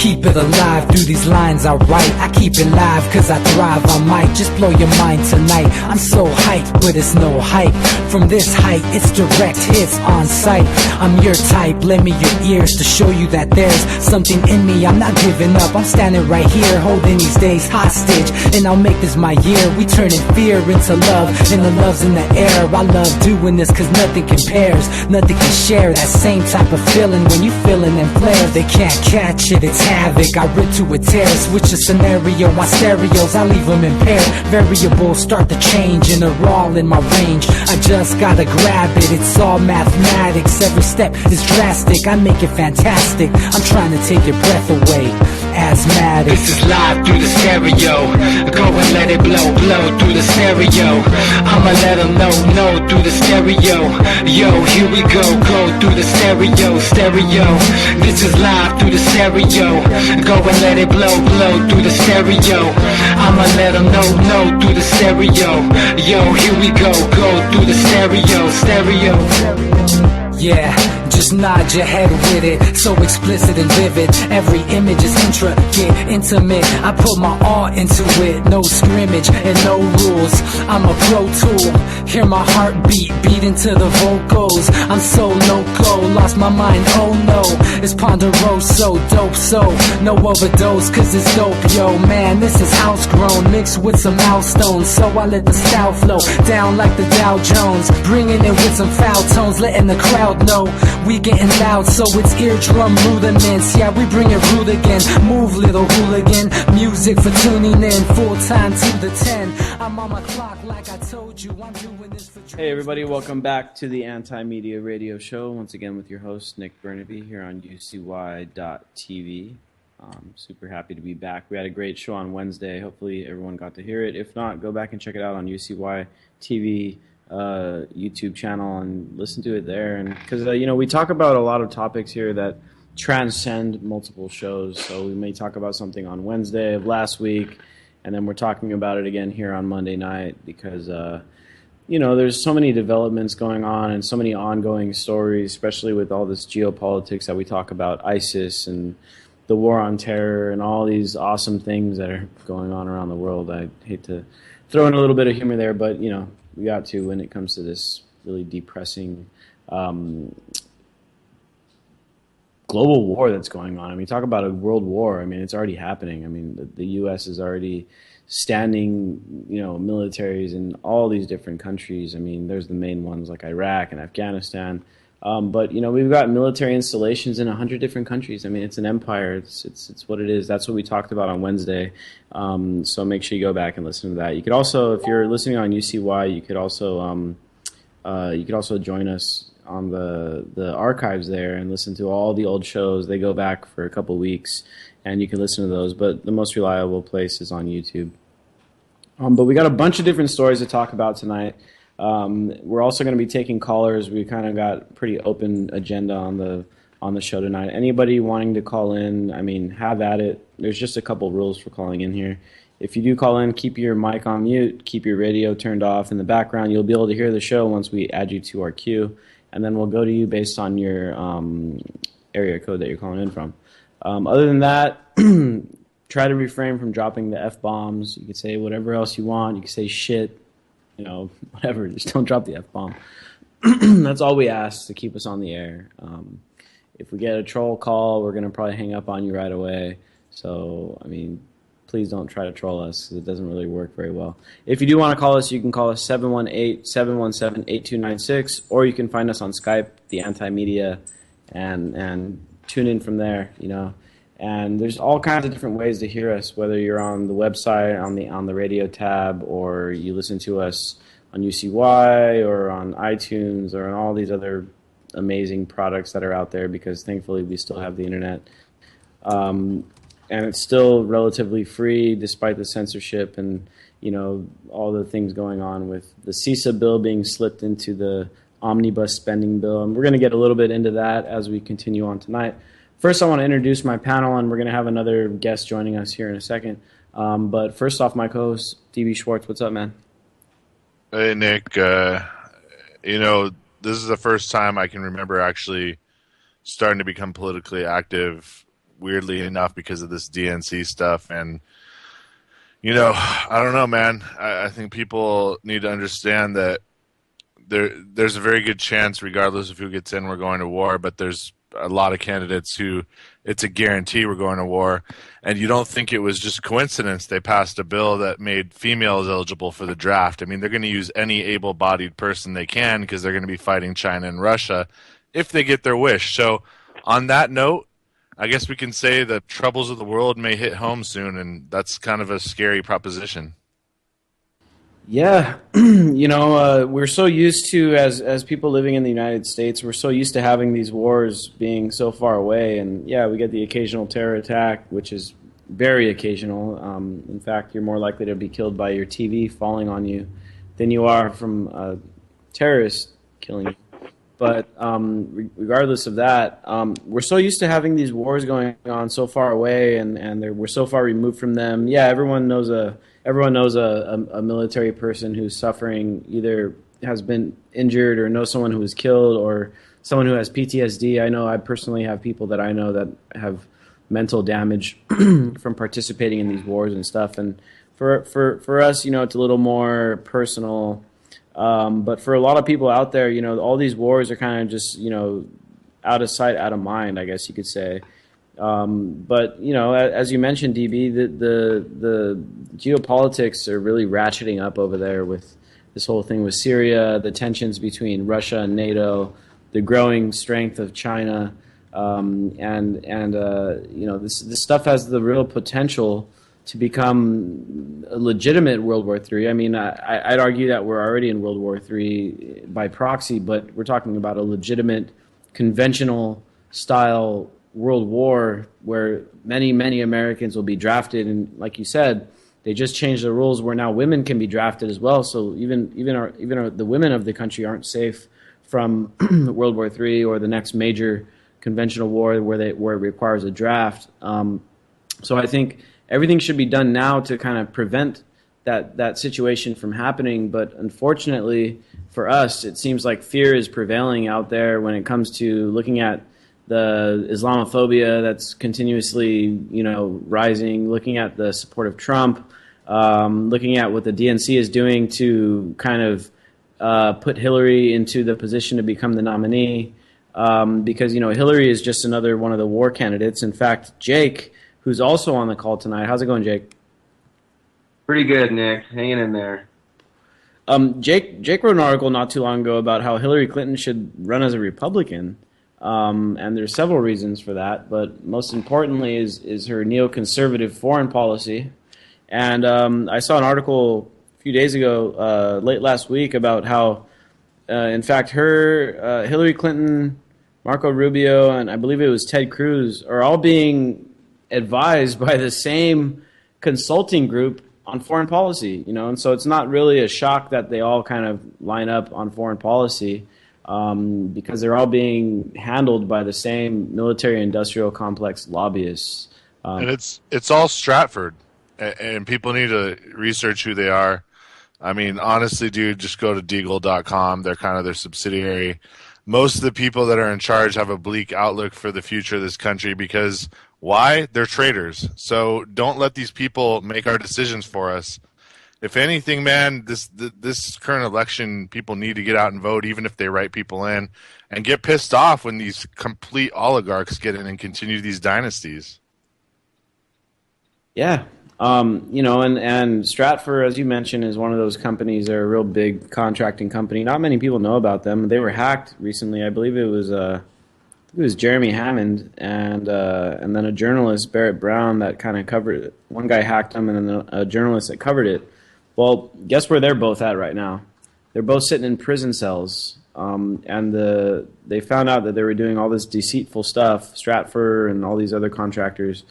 Keep it alive through these lines I write. I keep it live cause I thrive. I might just blow your mind tonight. I'm so hyped, but it's no hype. From this height, it's direct hits on sight. I'm your type, lend me your ears to show you that there's something in me. I'm not giving up, I'm standing right here, holding these days hostage. And I'll make this my year. We turning fear into love, and the love's in the air. I love doing this cause nothing compares. Nothing can share that same type of feeling when you feeling them flares. They can't catch it, it's havoc. I rip to a tear, switch a scenario on stereos, I leave them impaired. Variables start to change and they're all in my range. I just gotta grab it, it's all mathematics. Every step is drastic, I make it fantastic. I'm trying to take your breath away. Asthmatic. This is live through the stereo. Go and let it blow, blow through the stereo. I'ma let them know through the stereo. Yo, here we go through the stereo, stereo. This is live through the stereo. Go and let it blow, blow through the stereo. I'ma let them know through the stereo. Yo, here we go through the stereo, stereo. Yeah, just nod your head with it, so explicit and vivid. Every image is intricate, intimate. I put my all into it, no scrimmage and no rules. I'm a pro tool, hear my heartbeat, beat into the vocals. I'm so loco, lost my mind, oh no. It's ponderoso, dope, so no overdose, cause it's dope, yo. Man, this is house grown, mixed with some milestones. So I let the style flow down like the Dow Jones, bringing it with some foul tones, letting the crowd know we getting loud, so it's eardrum rudiments. Yeah, we bring it rude again. Move, little hooligan. Music for tuning in, full time to the 10. I'm on my clock like I told you. I'm doing this for. Hey everybody, welcome back to the Anti-Media Radio Show. Once again with your host Nick Bernabe here on UCY.tv. Super happy to be back. We had a great show on Wednesday. Hopefully everyone got to hear it. If not, go back and check it out on UCY.tv. YouTube channel and listen to it there. And because we talk about a lot of topics here that transcend multiple shows, so we may talk about something on Wednesday of last week and then we're talking about it again here on Monday night because there's so many developments going on and so many ongoing stories, especially with all this geopolitics that we talk about, ISIS and the war on terror and all these awesome things that are going on around the world. I hate to throw in a little bit of humor there, but we got to when it comes to this really depressing global war that's going on. I mean, talk about a world war. I mean, it's already happening. I mean, the U.S. is already standing, militaries in all these different countries. I mean, there's the main ones like Iraq and Afghanistan. But we've got military installations in 100 different countries. I mean, it's an empire. It's what it is. That's what we talked about on Wednesday. So make sure you go back and listen to that. You could also, if you're listening on UCY, you could also join us on the archives there and listen to all the old shows. They go back for a couple weeks, and you can listen to those. But the most reliable place is on YouTube. But we got a bunch of different stories to talk about tonight. We're also going to be taking callers. We kind of got pretty open agenda on the show tonight. Anybody wanting to call in, I mean, have at it. There's just a couple rules for calling in here. If you do call in, keep your mic on mute, keep your radio turned off in the background. You'll be able to hear the show once we add you to our queue, and then we'll go to you based on your area code that you're calling in from. Other than that, try to refrain from dropping the F-bombs. You can say whatever else you want. You can say shit. Whatever, just don't drop the F-bomb. That's all we ask to keep us on the air. If we get a troll call, we're going to probably hang up on you right away. So, I mean, please don't try to troll us because it doesn't really work very well. If you do want to call us, you can call us 718-717-8296, or you can find us on Skype, the Anti-Media, and tune in from there, And there's all kinds of different ways to hear us, whether you're on the website, on the radio tab, or you listen to us on UCY or on iTunes or on all these other amazing products that are out there, because thankfully we still have the internet. And it's still relatively free despite the censorship and, all the things going on with the CISA bill being slipped into the omnibus spending bill. And we're going to get a little bit into that as we continue on tonight. First, I want to introduce my panel, and we're going to have another guest joining us here in a second. But first off, my co-host, DB Schwartz. What's up, man? Hey, Nick. This is the first time I can remember actually starting to become politically active weirdly enough, because of this DNC stuff. And, you know, I don't know, man. I think people need to understand that there's a very good chance, regardless of who gets in, we're going to war, but there's a lot of candidates who it's a guarantee we're going to war. And you don't think it was just coincidence they passed a bill that made females eligible for the draft. I mean, they're going to use any able-bodied person they can because they're going to be fighting China and Russia if they get their wish. So on that note, I guess we can say the troubles of the world may hit home soon, and that's kind of a scary proposition. Yeah, we're so used to, as people living in the United States, we're so used to having these wars being so far away. And yeah, we get the occasional terror attack, which is very occasional. In fact, you're more likely to be killed by your TV falling on you than you are from a terrorist killing you. But regardless of that, we're so used to having these wars going on so far away, and we're so far removed from them. Yeah, everyone knows a military person who's suffering, either has been injured or knows someone who was killed or someone who has PTSD. I know I personally have people that I know that have mental damage from participating in these wars and stuff. And for us, it's a little more personal. But for a lot of people out there, all these wars are kind of just, out of sight, out of mind, I guess you could say. But as you mentioned, DB, the geopolitics are really ratcheting up over there with this whole thing with Syria, the tensions between Russia and NATO, the growing strength of China, this stuff has the real potential to become a legitimate World War III. I mean, I'd argue that we're already in World War III by proxy, but we're talking about a legitimate, conventional style World War where many, many Americans will be drafted. And like you said, they just changed the rules where now women can be drafted as well. So even the women of the country aren't safe from World War III or the next major conventional war where it requires a draft. So I think everything should be done now to kind of prevent that situation from happening. But unfortunately for us, it seems like fear is prevailing out there when it comes to looking at the Islamophobia that's continuously, rising, looking at the support of Trump, looking at what the DNC is doing to kind of put Hillary into the position to become the nominee, because, Hillary is just another one of the war candidates. In fact, Jake, who's also on the call tonight. How's it going, Jake? Pretty good, Nick. Hanging in there. Jake wrote an article not too long ago about how Hillary Clinton should run as a Republican. And there's several reasons for that, but most importantly is her neoconservative foreign policy. And I saw an article a few days ago, late last week, about how, in fact, Hillary Clinton, Marco Rubio, and I believe it was Ted Cruz are all being advised by the same consulting group on foreign policy. And so it's not really a shock that they all kind of line up on foreign policy. Because they're all being handled by the same military-industrial complex lobbyists. And it's all Stratford, and people need to research who they are. I mean, honestly, dude, just go to Deagle.com. They're kind of their subsidiary. Most of the people that are in charge have a bleak outlook for the future of this country because, why? They're traitors. So don't let these people make our decisions for us. If anything, man, this current election, people need to get out and vote, even if they write people in, and get pissed off when these complete oligarchs get in and continue these dynasties. Yeah, and Stratford, as you mentioned, is one of those companies. They're a real big contracting company. Not many people know about them. They were hacked recently. I believe it was Jeremy Hammond and then a journalist, Barrett Brown, that kind of covered it. One guy hacked them, and then a journalist that covered it. Well, guess where they're both at right now? They're both sitting in prison cells, and they found out that they were doing all this deceitful stuff, Stratford and all these other contractors,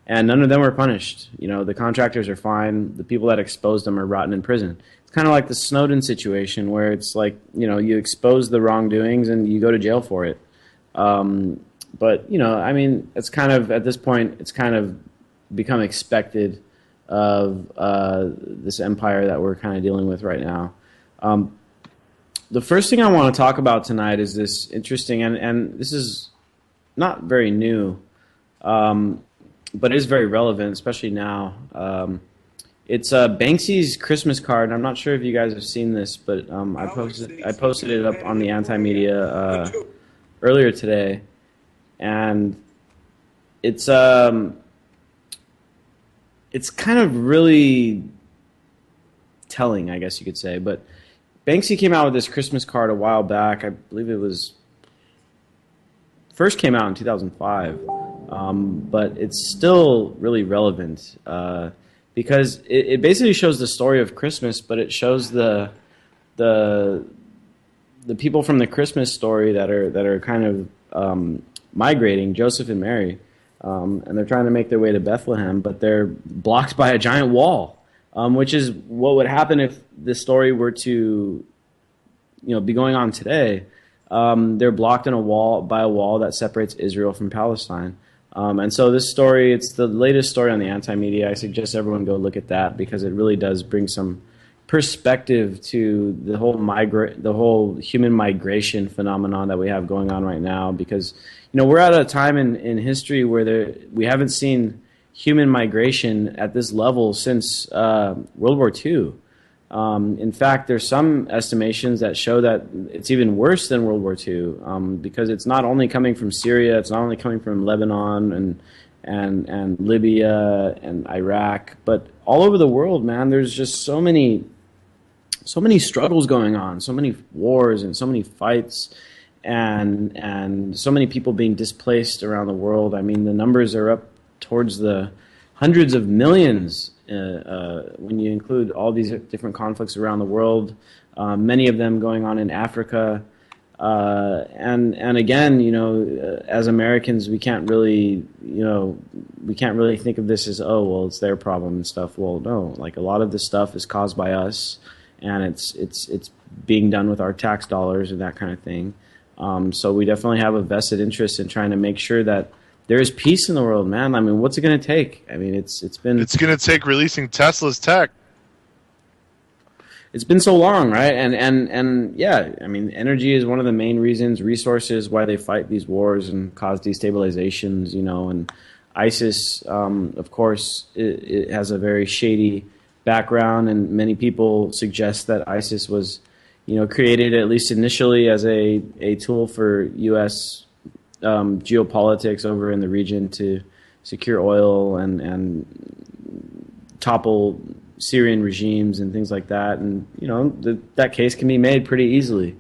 and none of them were punished. The contractors are fine. The people that exposed them are rotting in prison. It's kind of like the Snowden situation where it's like, you expose the wrongdoings and you go to jail for it. But, I mean, it's kind of, at this point, it's kind of become expected of this empire that we're kind of dealing with right now. The first thing I want to talk about tonight is this interesting, and this is not very new, but it is very relevant, especially now. It's Banksy's Christmas card. I'm not sure if you guys have seen this, but I posted it up on the anti-media earlier today, and it's it's kind of really telling, I guess you could say. But Banksy came out with this Christmas card a while back. I believe it was first came out in 2005, but it's still really relevant because it basically shows the story of Christmas, but it shows the people from the Christmas story that are kind of migrating, Joseph and Mary, and they're trying to make their way to Bethlehem, but they're blocked by a giant wall, which is what would happen if this story were to, be going on today. They're blocked in by a wall that separates Israel from Palestine. And so this story, it's the latest story on the anti-media. I suggest everyone go look at that because it really does bring some perspective to the whole human migration phenomenon that we have going on right now. Because we're at a time in history where we haven't seen human migration at this level since World War II. In fact, there's some estimations that show that it's even worse than World War II because it's not only coming from Syria, it's not only coming from Lebanon and Libya and Iraq, but all over the world, man. There's just so many struggles going on, so many wars and so many fights, and so many people being displaced around the world. I mean, the numbers are up towards the hundreds of millions when you include all these different conflicts around the world, many of them going on in Africa. And again, as Americans, we can't really think of this as, oh, well, it's their problem and stuff. Well, no, like a lot of this stuff is caused by us, and it's being done with our tax dollars and that kind of thing. So we definitely have a vested interest in trying to make sure that there is peace in the world, man. I mean, what's it going to take? I mean, it's going to take releasing Tesla's tech. It's been so long, right? And yeah, I mean, energy is one of the main reasons, resources, why they fight these wars and cause destabilizations, and ISIS, of course, it has a very shady background, and many people suggest that ISIS was, created at least initially as a tool for U.S. Geopolitics over in the region to secure oil and topple Syrian regimes and things like that. And, that case can be made pretty easily.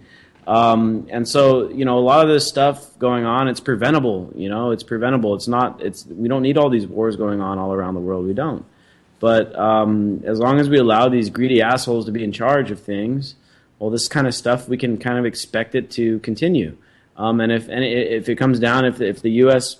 And so, a lot of this stuff going on, it's preventable, it's preventable. We don't need all these wars going on all around the world. We don't. But as long as we allow these greedy assholes to be in charge of things, well, this kind of stuff, we can kind of expect it to continue. And if it comes down, if the U.S.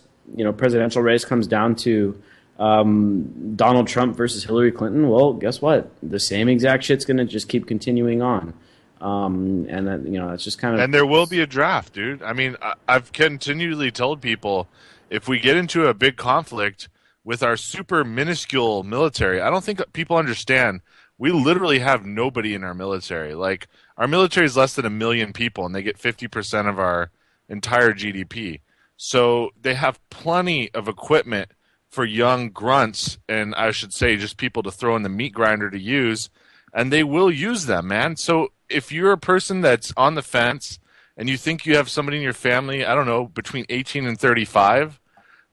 Presidential race comes down to Donald Trump versus Hillary Clinton, well, guess what? The same exact shit's going to just keep continuing on. And that that's just kind of. And there will be a draft, dude. I mean, I've continually told people if we get into a big conflict with our super minuscule military, I don't think people understand. We literally have nobody in our military. Like, our military is less than 1 million people, and they get 50% of our entire GDP. So they have plenty of equipment for young grunts, and I should say just people to throw in the meat grinder to use, and they will use them, man. So if you're a person that's on the fence and you think you have somebody in your family, I don't know, between 18 and 35,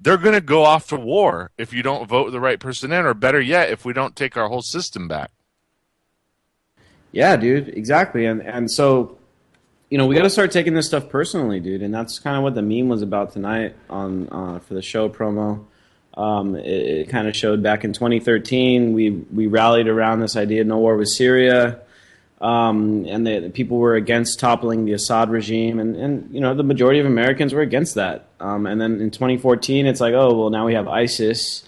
they're going to go off to war if you don't vote the right person in, or better yet, if we don't take our whole system back. Yeah, dude, exactly. And so, we got to start taking this stuff personally, dude. And that's kind of what the meme was about tonight on for the show promo. It kind of showed back in 2013, we rallied around this idea of no war with Syria. And the people were against toppling the Assad regime. And the majority of Americans were against that. And then in 2014, it's like, oh, well, now we have ISIS.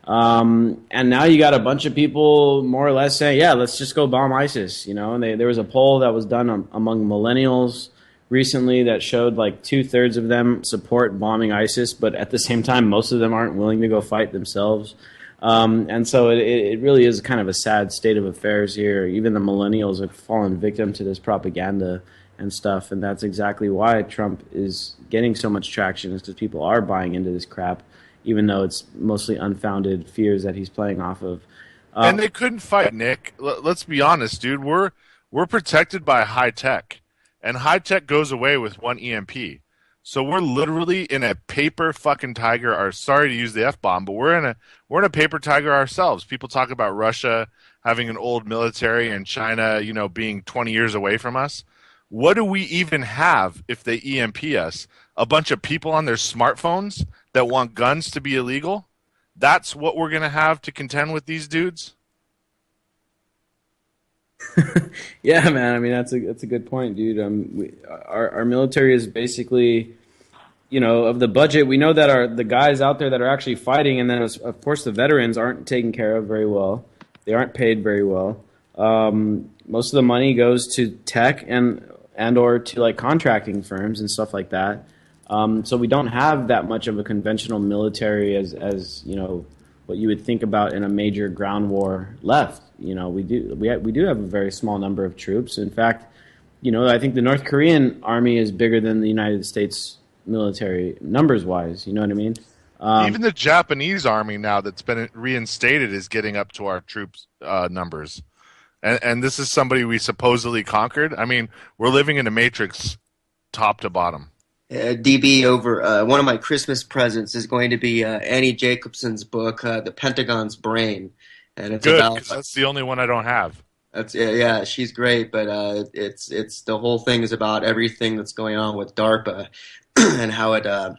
And now you got a bunch of people more or less saying, yeah, let's just go bomb ISIS, and there was a poll that was done among millennials recently that showed like 2/3 of them support bombing ISIS, but at the same time, most of them aren't willing to go fight themselves. And so it really is kind of a sad state of affairs here. Even the millennials have fallen victim to this propaganda and stuff, and that's exactly why Trump is getting so much traction, is because people are buying into this crap. even though it's mostly unfounded fears that he's playing off of. And they couldn't fight, Nick. Let's be honest, dude. We're protected by high tech, and high tech goes away with one EMP. So we're literally in a paper fucking tiger. Sorry to use the F-bomb, but we're in a paper tiger ourselves. People talk about Russia having an old military and China, being 20 years away from us. What do we even have if they EMP us? A bunch of people on their smartphones that want guns to be illegal? That's what we're going to have to contend with these dudes? Yeah, man. I mean, that's a good point, dude. Our military is basically, of the budget. We know that the guys out there that are actually fighting, and then of course the veterans aren't taken care of very well. They aren't paid very well. Most of the money goes to tech and or to like contracting firms and stuff like that. So we don't have that much of a conventional military as what you would think about in a major ground war left. We do have a very small number of troops. In fact, I think the North Korean army is bigger than the United States military numbers wise. You know what I mean? Even the Japanese army now that's been reinstated is getting up to our troops numbers. And this is somebody we supposedly conquered. I mean, we're living in a matrix top to bottom. DB, over one of my Christmas presents is going to be Annie Jacobson's book, The Pentagon's Brain, and it's good, about. Because that's the only one I don't have. Yeah, she's great, but it's the whole thing is about everything that's going on with DARPA and how it it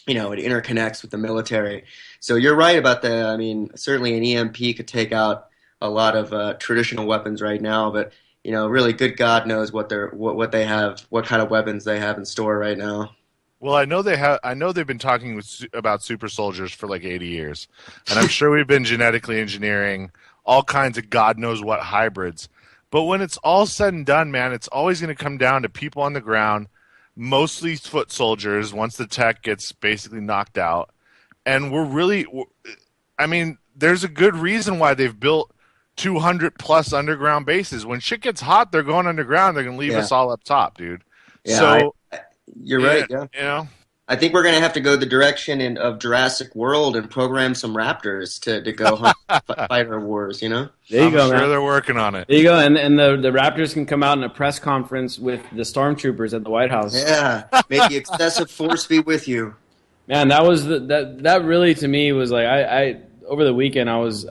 interconnects with the military. So you're right about I mean, certainly an EMP could take out a lot of traditional weapons right now, but. Really, good God knows what they have, what kind of weapons they have in store right now. Well, I know they've been talking about super soldiers for like 80 years, and I'm sure we've been genetically engineering all kinds of God knows what hybrids. But when it's all said and done, man, it's always going to come down to people on the ground, mostly foot soldiers. Once the tech gets basically knocked out, and there's a good reason why they've built 200 plus underground bases. When shit gets hot, they're going underground. They're going to leave us all up top, dude. Yeah, so you're right. Yeah. I think we're going to have to go the direction of Jurassic World and program some raptors to go fight our wars. There you go, man. They're working on it. There you go, and the raptors can come out in a press conference with the stormtroopers at the White House. Yeah, may the excessive force be with you. Man, that was that really to me was like I over the weekend, I was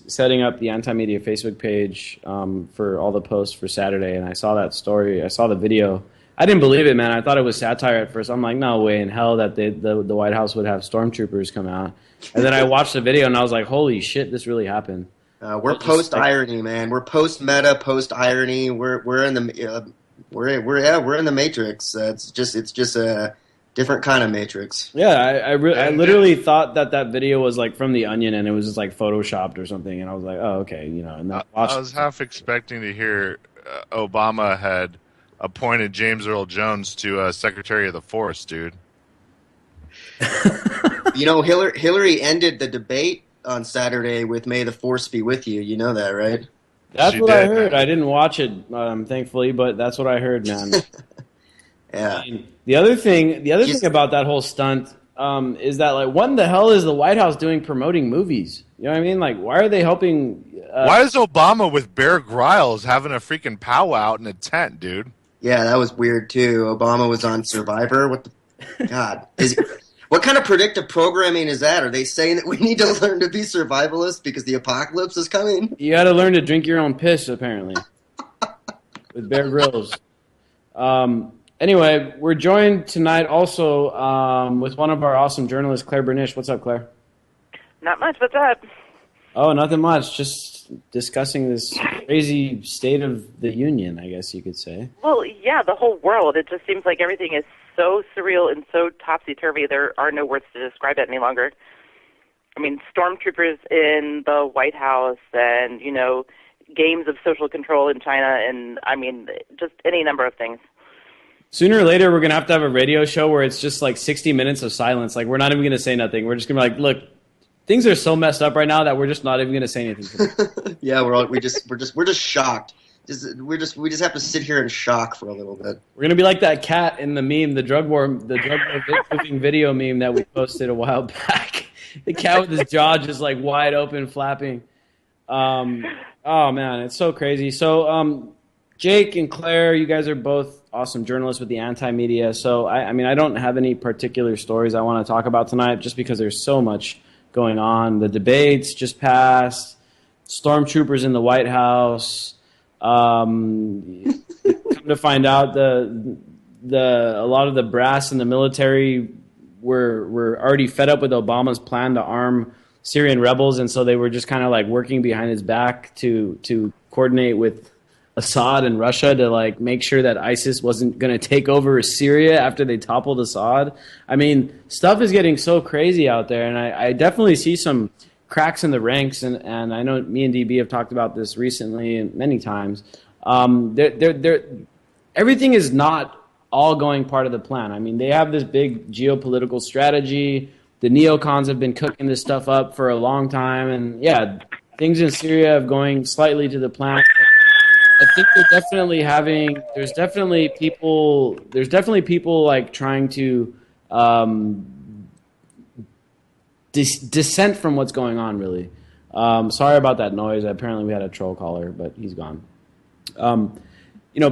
setting up the Anti-Media Facebook page for all the posts for Saturday, and I saw that story. I saw the video. I didn't believe it, man. I thought it was satire at first. I'm like, no way in hell that the White House would have stormtroopers come out. And then I watched the video, and I was like, holy shit, this really happened. We're post-irony, man. We're post-meta, post-irony. We're in the we're in the matrix. It's just a different kind of matrix. Yeah, I literally thought that video was like from The Onion, and it was just like photoshopped or something. And I was like, oh, okay, And I was half expecting to hear Obama had appointed James Earl Jones to Secretary of the Force, dude. Hillary ended the debate on Saturday with "May the Force be with you." You know that, right? That's what I heard. I didn't watch it, thankfully, but that's what I heard, man. Yeah. I mean, the other thing about that whole stunt is that, like, what in the hell is the White House doing promoting movies? You know what I mean? Like, why are they helping? Why is Obama with Bear Grylls having a freaking powwow in a tent, dude? Yeah, that was weird too. Obama was on Survivor. What the God? What kind of predictive programming is that? Are they saying that we need to learn to be survivalists because the apocalypse is coming? You got to learn to drink your own piss, apparently, with Bear Grylls. Anyway, we're joined tonight also with one of our awesome journalists, Claire Bernish. What's up, Claire? Not much. What's up? Oh, nothing much. Just discussing this crazy state of the union, I guess you could say. Well, yeah, the whole world. It just seems like everything is so surreal and so topsy-turvy. There are no words to describe it any longer. I mean, stormtroopers in the White House and, games of social control in China and, just any number of things. Sooner or later, we're going to have a radio show where it's just like 60 minutes of silence. Like, we're not even going to say nothing. We're just going to be like, look, things are so messed up right now that we're just not even going to say anything. Yeah, we're just shocked. we just have to sit here in shock for a little bit. We're gonna be like that cat in the meme, the drug war spoofing video meme that we posted a while back. The cat with his jaw just like wide open, flapping. Oh man, it's so crazy. So Jake and Claire, you guys are both awesome journalists with the anti-media. So I mean, I don't have any particular stories I want to talk about tonight, just because there's so much going on. The debates just passed. Stormtroopers in the White House. Come to find out, a lot of the brass in the military were already fed up with Obama's plan to arm Syrian rebels, and so they were just kind of like working behind his back to coordinate with Assad and Russia to like make sure that ISIS wasn't going to take over Syria after they toppled Assad. I mean, stuff is getting so crazy out there, and I definitely see some cracks in the ranks, and I know me and DB have talked about this recently and many times. Everything is not all going part of the plan. I mean, they have this big geopolitical strategy. The neocons have been cooking this stuff up for a long time, and yeah, things in Syria are going slightly to the plan. I think there's definitely people like trying to dissent from what's going on, really. Sorry about that noise. Apparently we had a troll caller, but he's gone.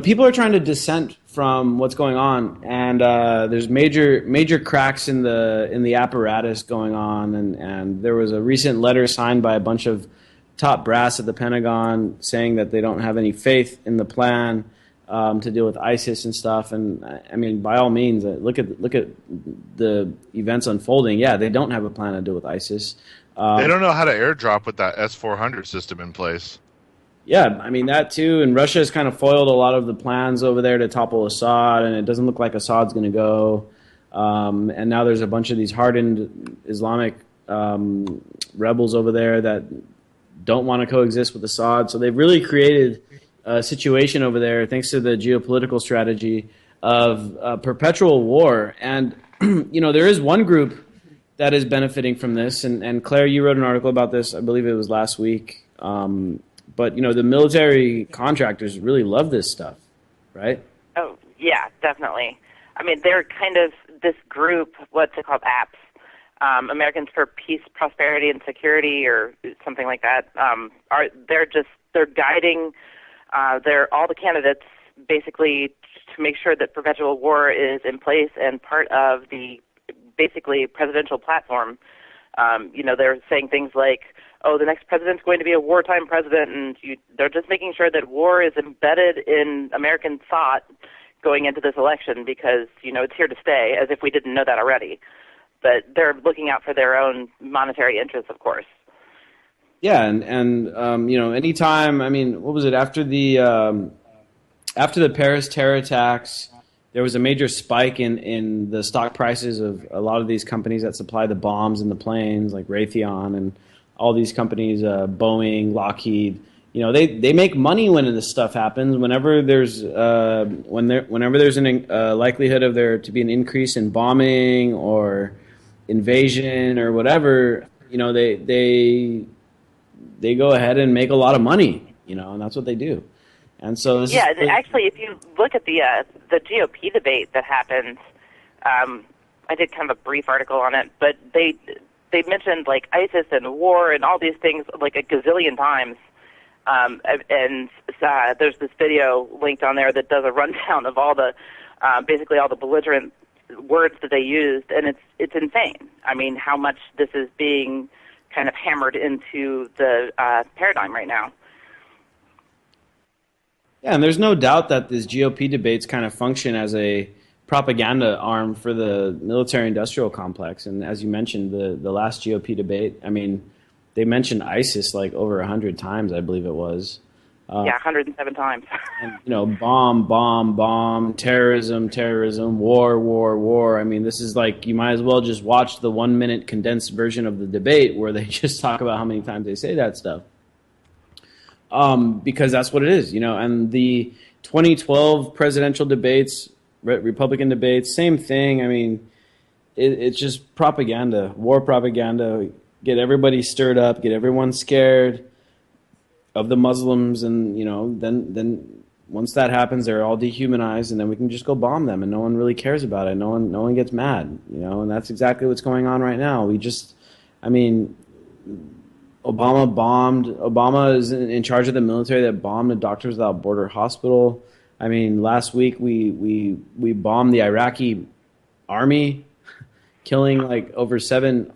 People are trying to dissent from what's going on, and there's major cracks in the apparatus going on, and there was a recent letter signed by a bunch of top brass at the Pentagon saying that they don't have any faith in the plan to deal with ISIS and stuff. And I mean, by all means, look at the events unfolding. Yeah, they don't have a plan to deal with ISIS. They don't know how to airdrop with that S-400 system in place. Yeah, I mean that too. And Russia has kind of foiled a lot of the plans over there to topple Assad, and it doesn't look like Assad's going to go. And now there's a bunch of these hardened Islamic rebels over there that don't want to coexist with Assad. So they've really created a situation over there, thanks to the geopolitical strategy of perpetual war. And there is one group that is benefiting from this. And Claire, you wrote an article about this. I believe it was last week. But the military contractors really love this stuff, right? Oh yeah, definitely. I mean, they're kind of this group. What's it called? APPS. Americans for Peace, Prosperity, and Security, or something like that. They're guiding all the candidates basically to make sure that perpetual war is in place and part of the basically presidential platform. They're saying things like, "Oh, the next president's going to be a wartime president," and they're just making sure that war is embedded in American thought going into this election because it's here to stay, as if we didn't know that already. But they're looking out for their own monetary interests, of course. Yeah, and anytime, I mean, what was it, after the Paris terror attacks, there was a major spike in the stock prices of a lot of these companies that supply the bombs and the planes, like Raytheon and all these companies, Boeing, Lockheed. They make money when this stuff happens. Whenever there's whenever there's a likelihood of there to be an increase in bombing or invasion or whatever, they go ahead and make a lot of money, and that's what they do. And so actually, if you look at the GOP debate that happened, I did kind of a brief article on it, but they mentioned like ISIS and war and all these things like a gazillion times. And there's this video linked on there that does a rundown of all the basically all the belligerent words that they used, and it's insane. I mean, how much this is being kind of hammered into the paradigm right now. Yeah, and there's no doubt that these GOP debates kind of function as a propaganda arm for the military-industrial complex. And as you mentioned, the last GOP debate, I mean, they mentioned ISIS like over 100 times, I believe it was. 107 times. And, bomb, terrorism, war. I mean, this is like, you might as well just watch the 1-minute condensed version of the debate where they just talk about how many times they say that stuff. Because that's what it is, and the 2012 presidential debates, Republican debates, same thing. I mean, it's just propaganda, war propaganda, get everybody stirred up, get everyone scared. of the Muslims, and then once that happens, they're all dehumanized, and then we can just go bomb them, and no one really cares about it. No one gets mad, and that's exactly what's going on right now. Obama is in charge of the military that bombed the Doctors Without Border hospital. I mean, last week we bombed the Iraqi army, killing like over 7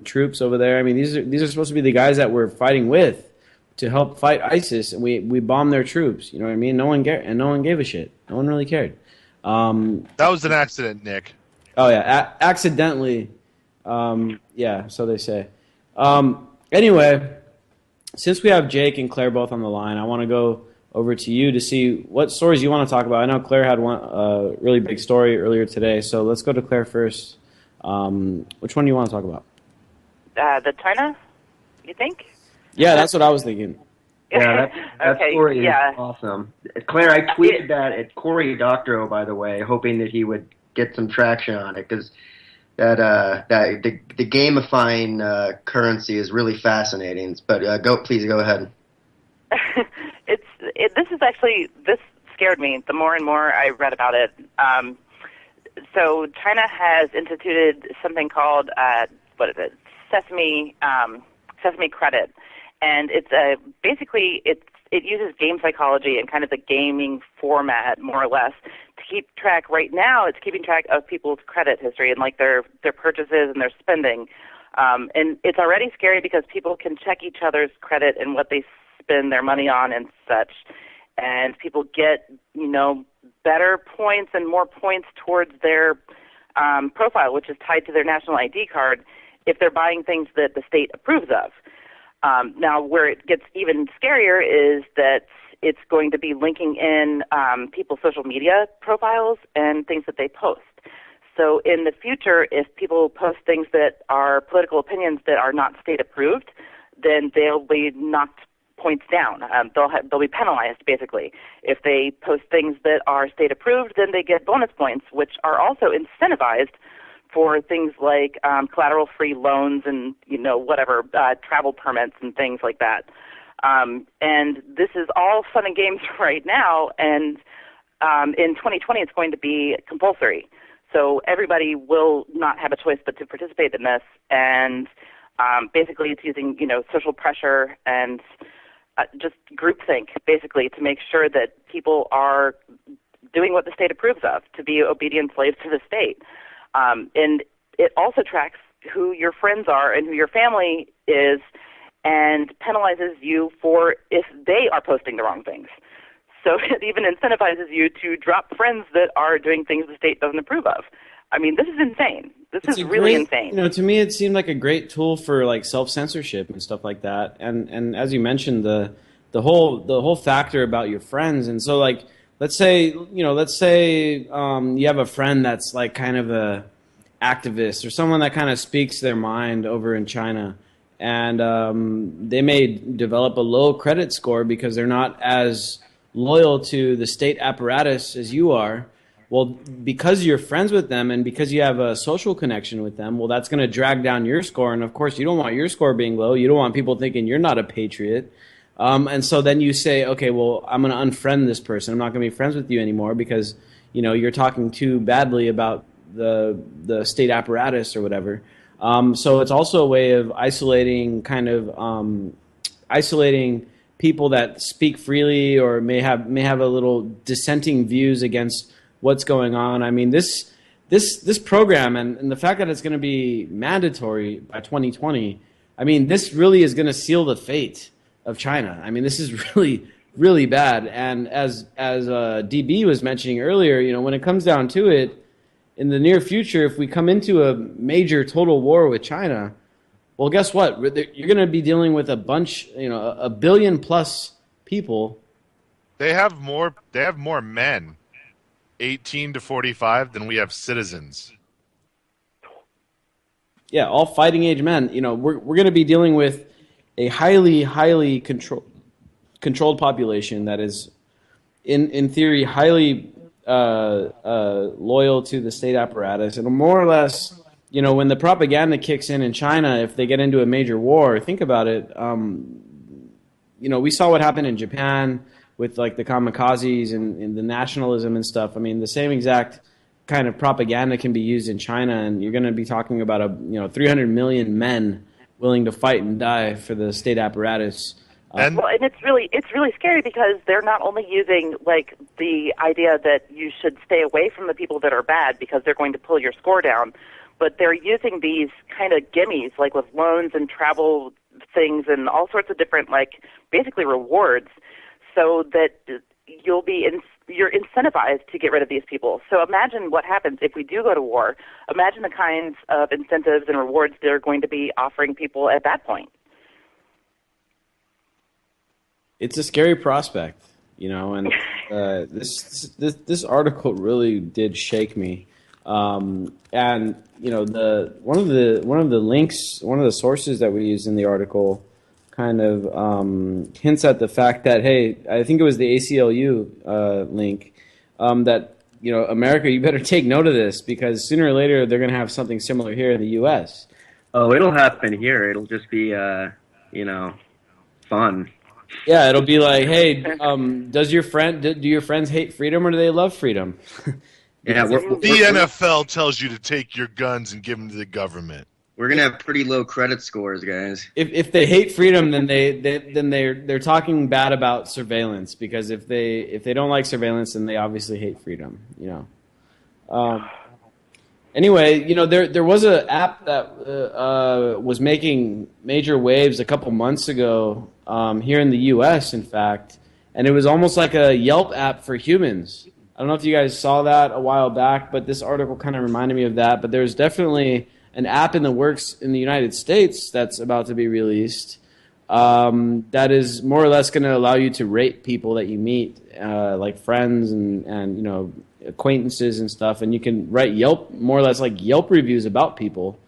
troops over there. I mean, these are supposed to be the guys that we're fighting with to help fight ISIS, and we bombed their troops. You know what I mean? No one gave a shit. No one really cared. That was an accident, Nick. Oh yeah, accidentally. Yeah, so they say. Anyway, since we have Jake and Claire both on the line, I want to go over to you to see what stories you want to talk about. I know Claire had one really big story earlier today, so let's go to Claire first. Which one do you want to talk about? The China, you think? Yeah, that's what I was thinking. Yeah, that Okay, story is yeah. awesome. Claire, I tweeted that at Cory Doctorow, by the way, hoping that he would get some traction on it, because the gamifying currency is really fascinating. But please go ahead. This scared me the more and more I read about it. So China has instituted something called Sesame Credit, and it's basically it uses game psychology and kind of the gaming format, more or less, to keep track. Right now, it's keeping track of people's credit history and like their purchases and their spending. And it's already scary because people can check each other's credit and what they spend their money on and such. And people get, better points and more points towards their profile, which is tied to their national ID card, if they're buying things that the state approves of. Now, where it gets even scarier is that it's going to be linking in people's social media profiles and things that they post. So in the future, if people post things that are political opinions that are not state approved, then they'll be knocked points down. They'll be penalized, basically. If they post things that are state approved, then they get bonus points, which are also incentivized for things like collateral-free loans and travel permits and things like that. And this is all fun and games right now, and in 2020 it's going to be compulsory. So everybody will not have a choice but to participate in this, and basically it's using social pressure and just groupthink, basically, to make sure that people are doing what the state approves of, to be obedient slaves to the state. And it also tracks who your friends are and who your family is, and penalizes you for if they are posting the wrong things. So it even incentivizes you to drop friends that are doing things the state doesn't approve of. I mean, this is insane. This is really insane. To me, it seemed like a great tool for like self-censorship and stuff like that. And as you mentioned, the whole factor about your friends. And so, like, let's say you have a friend that's like kind of a activist or someone that kind of speaks their mind over in China, and they may develop a low credit score because they're not as loyal to the state apparatus as you are. Well, because you're friends with them and because you have a social connection with them, well, that's going to drag down your score. And of course, you don't want your score being low. You don't want people thinking you're not a patriot. And so then you say, okay, well, I'm going to unfriend this person. I'm not going to be friends with you anymore because, you're talking too badly about the state apparatus or whatever. So it's also a way of isolating people that speak freely or may have a little dissenting views against what's going on. I mean, this program and the fact that it's going to be mandatory by 2020, I mean, this really is going to seal the fate of China. I mean, this is really, really bad. And as DB was mentioning earlier, when it comes down to it, in the near future, if we come into a major total war with China, well, guess what? You're going to be dealing with a bunch, a billion plus people. They have more men 18 to 45 than we have citizens. Yeah, all fighting age men. We're going to be dealing with a highly controlled population that is, in theory, highly loyal to the state apparatus, and more or less, when the propaganda kicks in China, if they get into a major war, think about it. we saw what happened in Japan with like the kamikazes and the nationalism and stuff. I mean, the same exact kind of propaganda can be used in China, and you're going to be talking about 300 million men willing to fight and die for the state apparatus. And Well, and it's really scary because they're not only using like the idea that you should stay away from the people that are bad because they're going to pull your score down, but they're using these kind of gimmies like with loans and travel things and all sorts of different like basically rewards, so that you're incentivized to get rid of these people. So imagine what happens if we do go to war. Imagine the kinds of incentives and rewards they're going to be offering people at that point. It's a scary prospect, and this article really did shake me. And one of the links, one of the sources that we used in the article, kind of hints at the fact that, hey, I think it was the ACLU link, that America, you better take note of this because sooner or later they're going to have something similar here in the U.S. Oh, it'll happen here. It'll just be fun. Yeah, it'll be like, hey, do your friends hate freedom or do they love freedom? Yeah, the NFL tells you to take your guns and give them to the government. we're gonna have pretty low credit scores, guys. If they hate freedom, then they're talking bad about surveillance, because if they don't like surveillance, then they obviously hate freedom. Anyway, there was an app that was making major waves a couple months ago here in the U.S., in fact, and it was almost like a Yelp app for humans. I don't know if you guys saw that a while back, but this article kind of reminded me of that. But there's definitely an app in the works in the United States that's about to be released that is more or less going to allow you to rate people that you meet, like friends and acquaintances and stuff, and you can write more or less like Yelp reviews about people.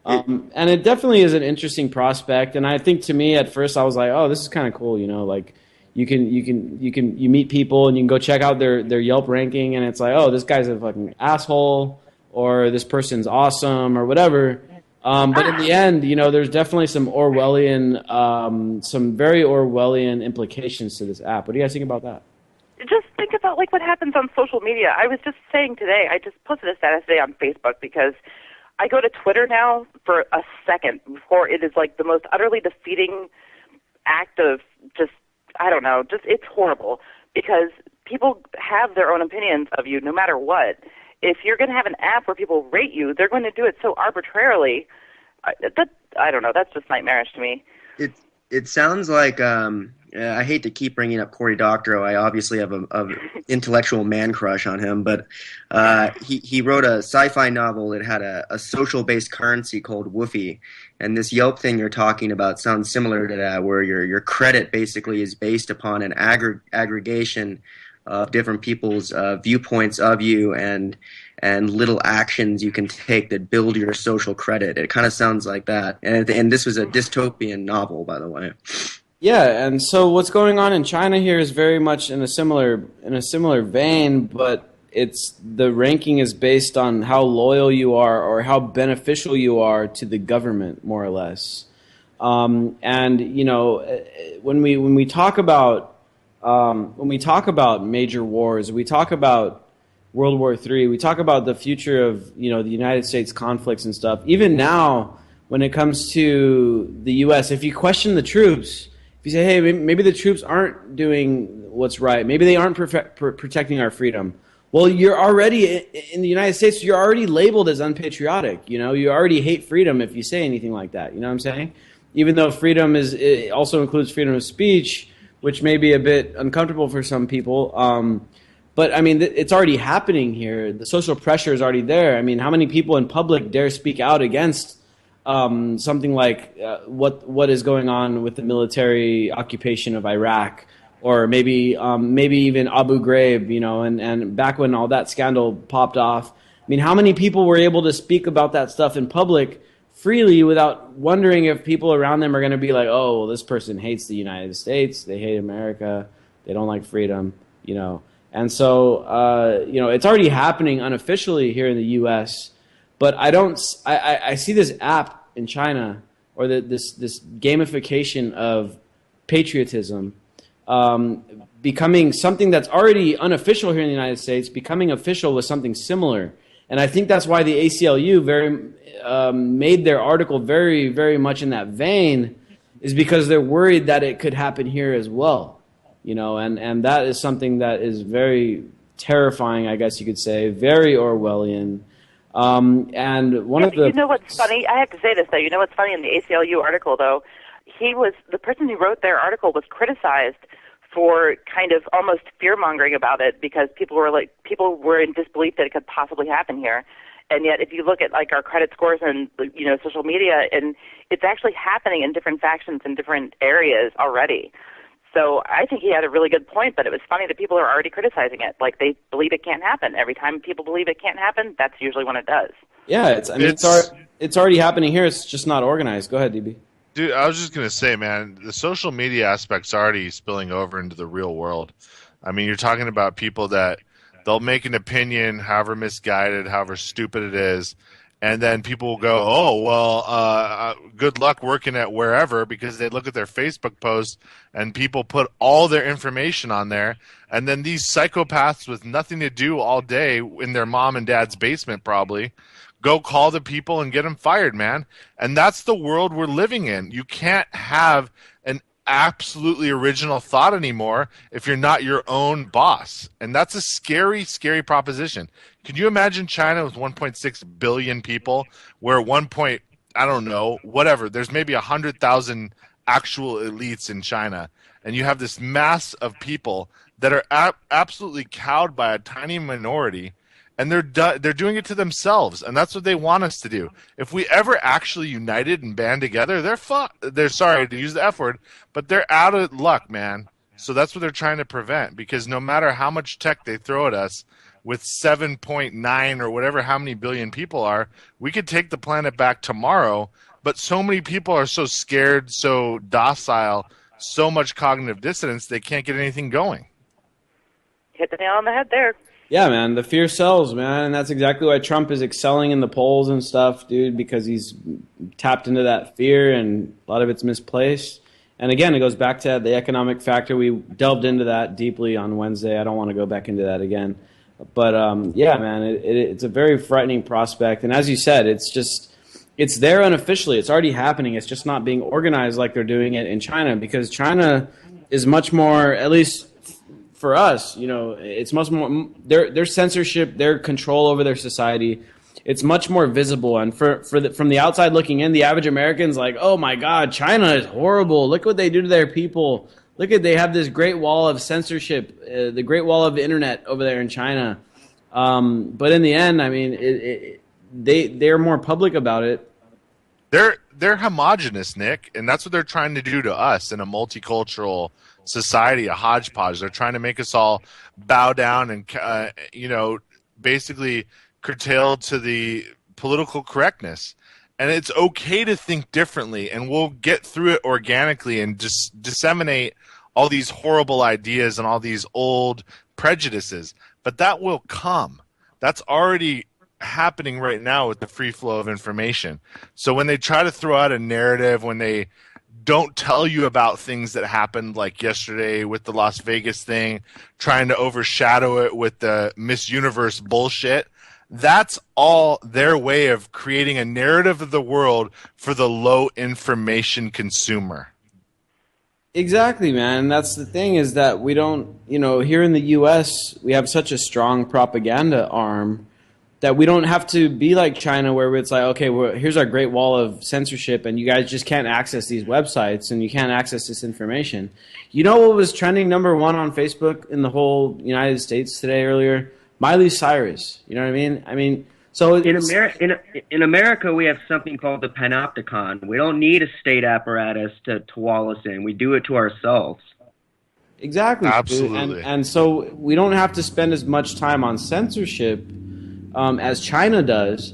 And it definitely is an interesting prospect. And I think, to me, at first I was like, oh, this is kind of cool, like you meet people and you can go check out their Yelp ranking, and it's like, oh, this guy's a fucking asshole, or this person's awesome, or whatever. But in the end, there's definitely some some very Orwellian implications to this app. What do you guys think about that? Just think about what happens on social media. I was just saying today, I just posted a status today on Facebook because I go to Twitter now for a second before it is the most utterly defeating act of it's horrible, because people have their own opinions of you no matter what. If you're going to have an app where people rate you, they're going to do it so arbitrarily. I don't know. That's just nightmarish to me. It sounds like I hate to keep bringing up Cory Doctorow. I obviously have a intellectual man crush on him, but he wrote a sci-fi novel that had a social-based currency called Woofy, and this Yelp thing you're talking about sounds similar to that, where your credit basically is based upon an aggregation of different people's viewpoints of you and little actions you can take that build your social credit. It kind of sounds like that, and this was a dystopian novel, by the way. Yeah, and so what's going on in China here is very much in a similar vein, but the ranking is based on how loyal you are or how beneficial you are to the government, more or less. When we talk about major wars, we talk about World War III, we talk about the future of the United States conflicts and stuff. Even now, when it comes to the U.S., if you question the troops, if you say, hey, maybe the troops aren't doing what's right, maybe they aren't protecting our freedom, well, you're already, in the United States, you're already labeled as unpatriotic. You already hate freedom if you say anything like that. You know what I'm saying? Even though freedom it also includes freedom of speech, which may be a bit uncomfortable for some people. But, I mean, it's already happening here. The social pressure is already there. I mean, how many people in public dare speak out against something like what is going on with the military occupation of Iraq, or maybe even Abu Ghraib, and back when all that scandal popped off. I mean, how many people were able to speak about that stuff in public freely without wondering if people around them are going to be like, oh, well, this person hates the United States, they hate America, they don't like freedom, And so, it's already happening unofficially here in the U.S., but I see this app in China, or this gamification of patriotism, becoming something that's already unofficial here in the United States, becoming official with something similar. And I think that's why the ACLU made their article very, very much in that vein, is because they're worried that it could happen here as well. And that is something that is very terrifying, I guess you could say, very Orwellian. And one of the... You know what's funny? I have to say this, though. You know what's funny in the ACLU article, though? The person who wrote their article was criticized for kind of almost fear-mongering about it, because people were in disbelief that it could possibly happen here. And yet, if you look at our credit scores and social media, and it's actually happening in different factions in different areas already. So I think he had a really good point, but it was funny that people are already criticizing it. Like, they believe it can't happen. Every time people believe it can't happen, that's usually when it does. Yeah, it's already happening here. It's just not organized. Go ahead, DB. Dude, I was just going to say, man, the social media aspect's already spilling over into the real world. I mean, you're talking about people that they'll make an opinion, however misguided, however stupid it is, and then people will go, oh, well, good luck working at wherever, because they look at their Facebook post and people put all their information on there, and then these psychopaths with nothing to do all day in their mom and dad's basement probably go call the people and get them fired, man. And that's the world we're living in. You can't have an absolutely original thought anymore if you're not your own boss. And that's a scary, scary proposition. Can you imagine China with 1.6 billion people, where I don't know, whatever, there's maybe 100,000 actual elites in China, and you have this mass of people that are absolutely cowed by a tiny minority, and they're doing it to themselves, and that's what they want us to do. If we ever actually united and band together, they're sorry to use the F word, but they're out of luck, man. So that's what they're trying to prevent, because no matter how much tech they throw at us, with 7.9 or whatever how many billion people are, we could take the planet back tomorrow, but so many people are so scared, so docile, so much cognitive dissonance, they can't get anything going. Hit the nail on the head there. Yeah, man, the fear sells, man, and that's exactly why Trump is excelling in the polls and stuff, dude, because he's tapped into that fear, and a lot of it's misplaced. And again, it goes back to the economic factor. We delved into that deeply on Wednesday. I don't want to go back into that again. But, yeah, man, it's a very frightening prospect. And as you said, it's there unofficially. It's already happening. It's just not being organized like they're doing it in China, because China is much more, at least for us, it's much more, their censorship, their control over their society, it's much more visible. And from the outside looking in, the average American's like, oh my God, China is horrible. Look what they do to their people. They have this great wall of censorship, the great wall of the internet over there in China. But in the end, I mean, they're more public about it. They're homogenous, Nick, and that's what they're trying to do to us in a multicultural society, a hodgepodge. They're trying to make us all bow down and, basically curtail to the political correctness. And it's okay to think differently, and we'll get through it organically and just disseminate all these horrible ideas and all these old prejudices. But that will come. That's already happening right now with the free flow of information. So when they try to throw out a narrative, when they don't tell you about things that happened like yesterday with the Las Vegas thing, trying to overshadow it with the Miss Universe bullshit, that's all their way of creating a narrative of the world for the low information consumer. Exactly, man. That's the thing, is that we don't, here in the U.S., we have such a strong propaganda arm that we don't have to be like China, where it's like, okay, here's our great wall of censorship, and you guys just can't access these websites, and you can't access this information. You know what was trending number one on Facebook in the whole United States today earlier? Miley Cyrus. You know what I mean? So in America, we have something called the panopticon. We don't need a state apparatus to wall us in. We do it to ourselves. Exactly. Absolutely. And so we don't have to spend as much time on censorship as China does.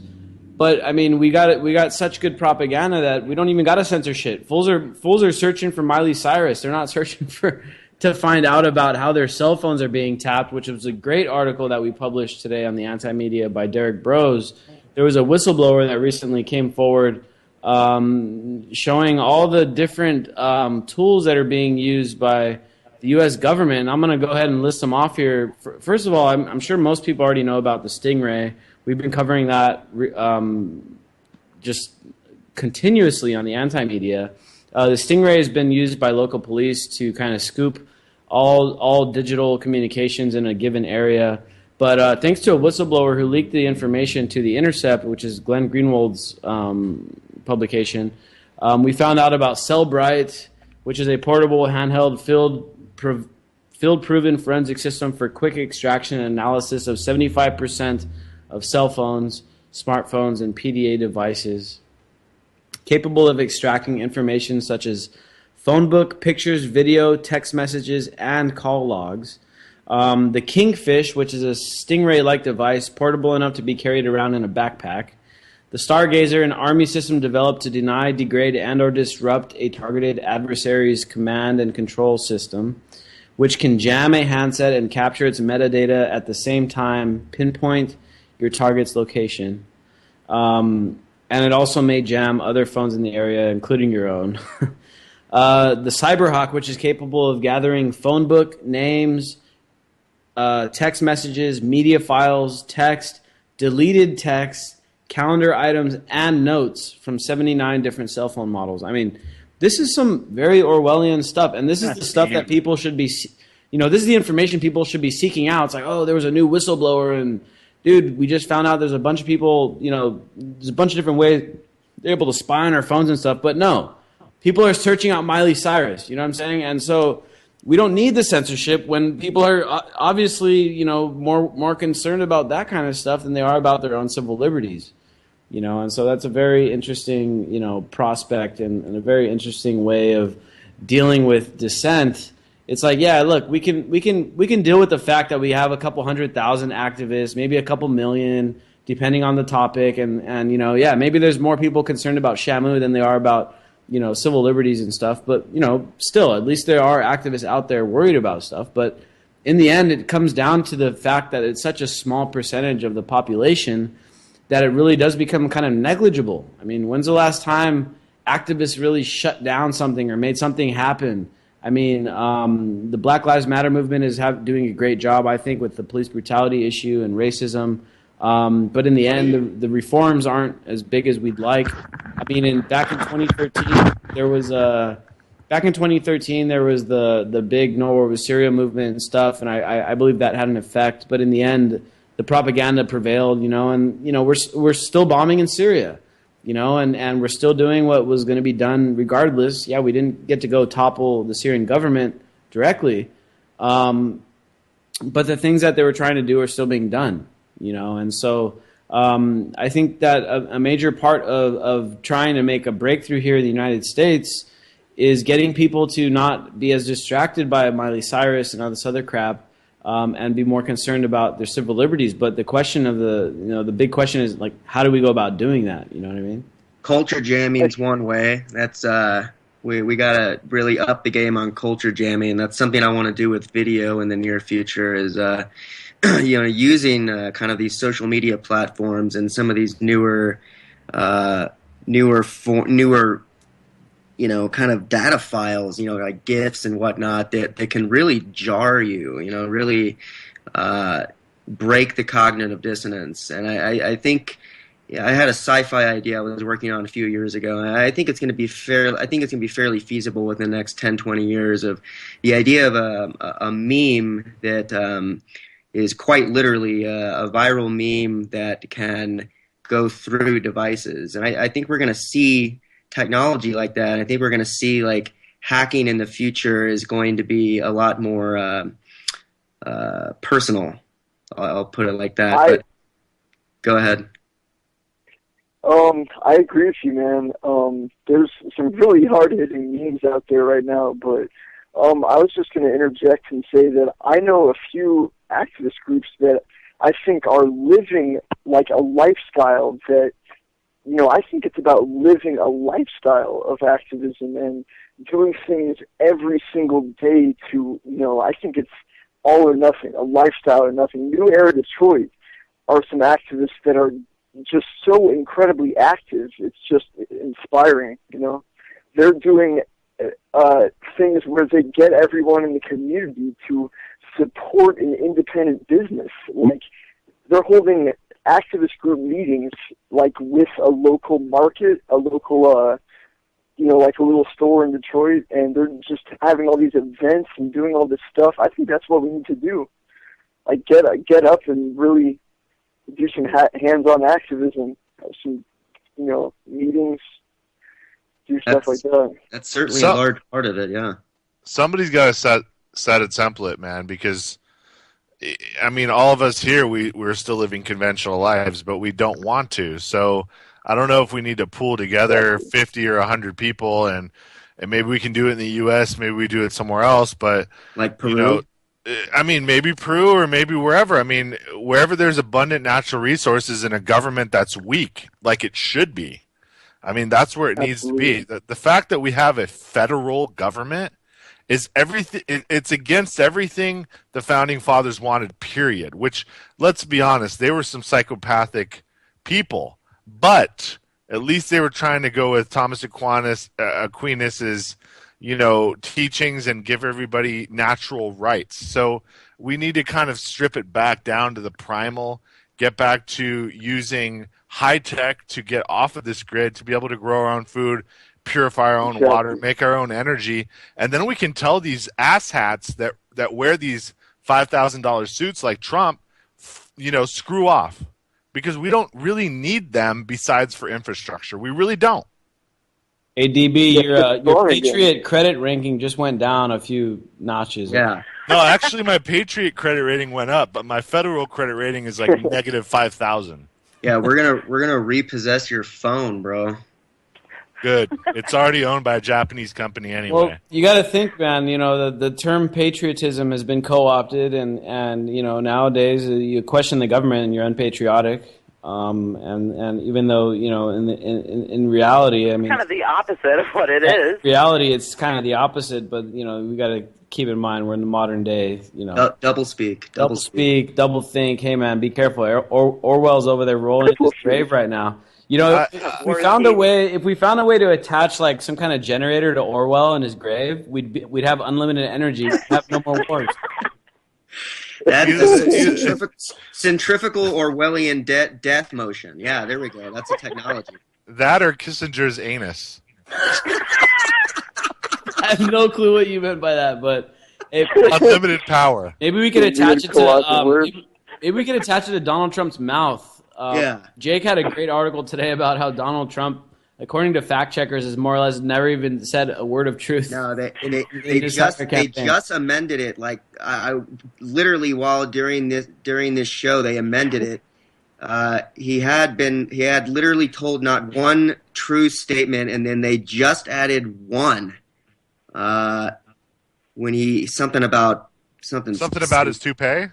But I mean, we got such good propaganda that we don't even got to censor shit. Fools are searching for Miley Cyrus. They're not searching to find out about how their cell phones are being tapped, which was a great article that we published today on the Anti-Media by Derek Bros. There was a whistleblower that recently came forward showing all the different tools that are being used by the U.S. government. And I'm going to go ahead and list them off here. First of all, I'm sure most people already know about the Stingray. We've been covering that just continuously on the anti-media. The Stingray has been used by local police to kind of scoop all digital communications in a given area. But thanks to a whistleblower who leaked the information to The Intercept, which is Glenn Greenwald's publication, we found out about Cellbrite, which is a portable, handheld, field-proven forensic system for quick extraction and analysis of 75% of cell phones, smartphones, and PDA devices, capable of extracting information such as phone book, pictures, video, text messages, and call logs. The Kingfish, which is a Stingray-like device, portable enough to be carried around in a backpack. The Stargazer, an Army system developed to deny, degrade, and or disrupt a targeted adversary's command and control system, which can jam a handset and capture its metadata at the same time, pinpoint your target's location. And it also may jam other phones in the area, including your own. The Cyberhawk, which is capable of gathering phone book names, text messages, media files, text, deleted text, calendar items, and notes from 79 different cell phone models. I mean, this is some very Orwellian stuff, and this is the stuff that people should be, this is the information people should be seeking out. It's like, oh, there was a new whistleblower, and dude, we just found out there's a bunch of people, there's a bunch of different ways they're able to spy on our phones and stuff, but no. People are searching out Miley Cyrus, you know what I'm saying? And so we don't need the censorship when people are obviously, more concerned about that kind of stuff than they are about their own civil liberties, and so that's a very interesting, prospect and a very interesting way of dealing with dissent. It's like, yeah, look, we can deal with the fact that we have a couple 100,000 activists, maybe a couple million, depending on the topic, and maybe there's more people concerned about Shamu than they are about civil liberties and stuff, but, still, at least there are activists out there worried about stuff. But in the end, it comes down to the fact that it's such a small percentage of the population that it really does become kind of negligible. I mean, when's the last time activists really shut down something or made something happen? I mean, the Black Lives Matter movement is doing a great job, I think, with the police brutality issue and racism. But in the end, the reforms aren't as big as we'd like. I mean, back in 2013, there was the big No War with Syria movement and stuff, and I believe that had an effect. But in the end, the propaganda prevailed, and we're still bombing in Syria, and we're still doing what was going to be done regardless. Yeah, we didn't get to go topple the Syrian government directly, but the things that they were trying to do are still being done. And so I think that a major part of trying to make a breakthrough here in the United States is getting people to not be as distracted by Miley Cyrus and all this other crap, and be more concerned about their civil liberties. But the question of the big question is, like, how do we go about doing that? You know what I mean? Culture jamming is one way. That's we gotta really up the game on culture jamming, and that's something I want to do with video in the near future. Is using kind of these social media platforms and some of these newer kind of data files, like GIFs and whatnot, that can really jar you, really break the cognitive dissonance. And I think I had a sci-fi idea I was working on a few years ago, and I think it's going to be fairly feasible within the next 10, 20 years, of the idea of a meme that is quite literally a viral meme that can go through devices. And I think we're going to see technology like that. I think we're going to see, like, hacking in the future is going to be a lot more personal. I'll put it like that. But go ahead. I agree with you, man. There's some really hard-hitting memes out there right now, but I was just going to interject and say that I know a few activist groups that I think are living like a lifestyle that, I think it's about living a lifestyle of activism and doing things every single day to, I think it's all or nothing, a lifestyle or nothing. New Era Detroit are some activists that are just so incredibly active. It's just inspiring, They're doing things where they get everyone in the community to support an independent business. Like, they're holding activist group meetings, like, with a local market, a local, like a little store in Detroit, and they're just having all these events and doing all this stuff. I think that's what we need to do. Like, get up and really do some hands-on activism, some, meetings, do stuff like that. That's certainly a large part of it, yeah. Somebody's got to set a template, man, because, I mean, all of us here, we're still living conventional lives, but we don't want to. So I don't know if we need to pool together 50 or 100 people, and maybe we can do it in the U.S., maybe we do it somewhere else, but, like Peru? I mean, maybe Peru or maybe wherever. I mean, wherever there's abundant natural resources in a government that's weak, like it should be. I mean, that's where it needs to be. The fact that we have a federal government is everything. It's against everything the founding fathers wanted, period. Which, let's be honest, they were some psychopathic people, but at least they were trying to go with Thomas Aquinas's, teachings and give everybody natural rights. So we need to kind of strip it back down to the primal, get back to using high tech to get off of this grid, to be able to grow our own food, purify our own water, make our own energy. And then we can tell these asshats that wear these $5,000 suits like Trump, screw off, because we don't really need them besides for infrastructure. We really don't. Hey, DB, your Patriot credit ranking just went down a few notches. Yeah. No, actually, my Patriot credit rating went up, but my federal credit rating is like negative 5,000. Yeah, we're gonna repossess your phone, bro. Good. It's already owned by a Japanese company anyway. Well, you got to think, man. The term patriotism has been co-opted, and nowadays you question the government and you're unpatriotic. And even though in reality, I mean, kind of the opposite of what it is. In reality, it's kind of the opposite. But we got to keep in mind we're in the modern day. Double speak, double think. Hey, man, be careful. Orwell's over there rolling in his grave right now. If we found a way to attach like some kind of generator to Orwell in his grave, we'd have unlimited energy. We'd have no more wars. That is centrifugal Orwellian death motion. Yeah, there we go. That's a technology. That or Kissinger's anus. I have no clue what you meant by that, but unlimited power. Maybe we could attach it to maybe we could attach it to Donald Trump's mouth. Jake had a great article today about how Donald Trump, according to fact checkers, has more or less never even said a word of truth. No, they just amended it. Like I literally during this show they amended it. He had literally told not one true statement, and then they just added one. When something about his toupee.